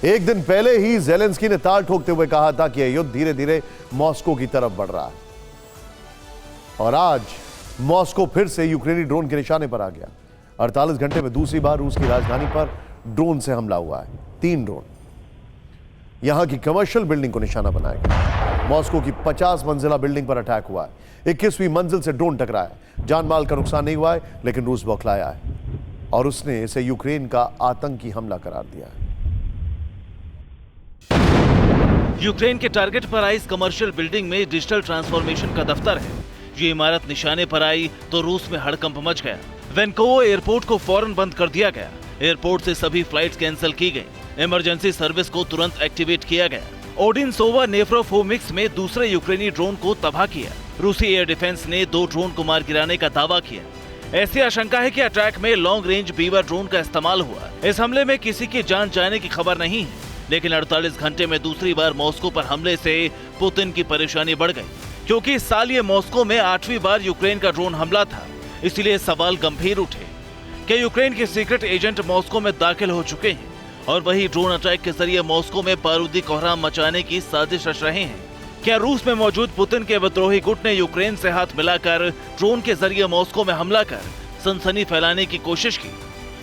एक दिन पहले ही ज़ेलेंस्की ने ताल ठोकते हुए कहा था कि यह युद्ध धीरे धीरे मॉस्को की तरफ बढ़ रहा है और आज मॉस्को फिर से यूक्रेनी ड्रोन के निशाने पर आ गया। 48 घंटे में दूसरी बार रूस की राजधानी पर ड्रोन से हमला हुआ है। 3 ड्रोन यहां की कमर्शियल बिल्डिंग को निशाना बनाया गया। मॉस्को की 50 मंजिला बिल्डिंग पर अटैक हुआ है। 21वीं मंजिल से ड्रोन टकराया। जान माल का नुकसान नहीं हुआ है, लेकिन रूस बौखलाया है और उसने इसे यूक्रेन का आतंकी हमला करार दिया है। यूक्रेन के टारगेट पर आई इस कमर्शियल बिल्डिंग में डिजिटल ट्रांसफॉर्मेशन का दफ्तर है। ये इमारत निशाने पर आई तो रूस में हड़कंप मच गया। वैनकोवो एयरपोर्ट को फौरन बंद कर दिया गया। एयरपोर्ट से सभी फ्लाइट्स कैंसिल की गई। इमरजेंसी सर्विस को तुरंत एक्टिवेट किया गया। ओडिनसोवा नेफ्रोफोमिक्स में दूसरे यूक्रेनी ड्रोन को तबाह किया। रूसी एयर डिफेंस ने 2 ड्रोन को मार गिराने का दावा किया। ऐसी आशंका है कि अटैक में लॉन्ग रेंज बीवर ड्रोन का इस्तेमाल हुआ। इस हमले में किसी की जान जाने की खबर नहीं है, लेकिन 48 घंटे में दूसरी बार मॉस्को पर हमले से पुतिन की परेशानी बढ़ गई, क्योंकि इस साल ये मॉस्को में 8वीं बार यूक्रेन का ड्रोन हमला था। इसलिए सवाल गंभीर उठे कि यूक्रेन के सीक्रेट एजेंट मॉस्को में दाखिल हो चुके हैं और वही ड्रोन अटैक के जरिए मॉस्को में बारूदी कोहराम मचाने की साजिश रच रहे हैं। क्या रूस में मौजूद पुतिन के विद्रोही गुट ने यूक्रेन से हाथ मिलाकर ड्रोन के जरिए मॉस्को में हमला कर सनसनी फैलाने की कोशिश की,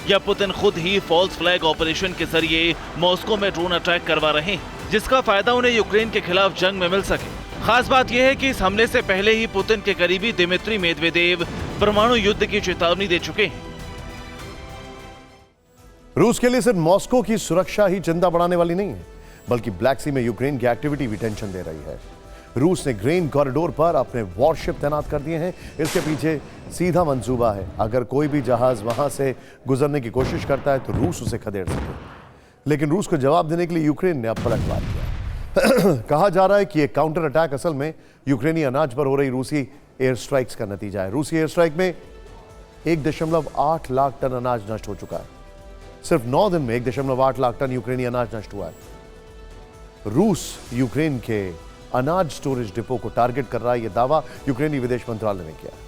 या पुतिन खुद ही फॉल्स फ्लैग ऑपरेशन के जरिए मॉस्को में ड्रोन अटैक करवा रहे हैं, जिसका फायदा उन्हें यूक्रेन के खिलाफ जंग में मिल सके। खास बात यह है कि इस हमले से पहले ही पुतिन के करीबी दिमित्री मेदवेदेव परमाणु युद्ध की चेतावनी दे चुके हैं। रूस के लिए सिर्फ मॉस्को की सुरक्षा ही चिंता बढ़ाने वाली नहीं है, बल्कि ब्लैक सी में यूक्रेन की एक्टिविटी भी टेंशन दे रही है। रूस ने ग्रेन कॉरिडोर पर अपने वॉरशिप तैनात कर दिए हैं। इसके पीछे सीधा मंसूबा है, अगर कोई भी जहाज वहां से गुजरने की कोशिश करता है तो रूस उसे खदेड़ सके। लेकिन रूस को जवाब देने के लिए यूक्रेन ने अब पलटवार किया। कहा जा रहा है कि यह काउंटर अटैक असल में यूक्रेनी अनाज पर हो रही रूसी एयर स्ट्राइक्स का नतीजा है। रूसी एयर स्ट्राइक में 1.8 लाख टन अनाज नष्ट हो चुका है। सिर्फ 9 दिन में 1.8 लाख टन यूक्रेनी अनाज नष्ट हुआ है। रूस यूक्रेन के अनाज स्टोरेज डिपो को टारगेट कर रहा है, यह दावा यूक्रेनी विदेश मंत्रालय ने किया है।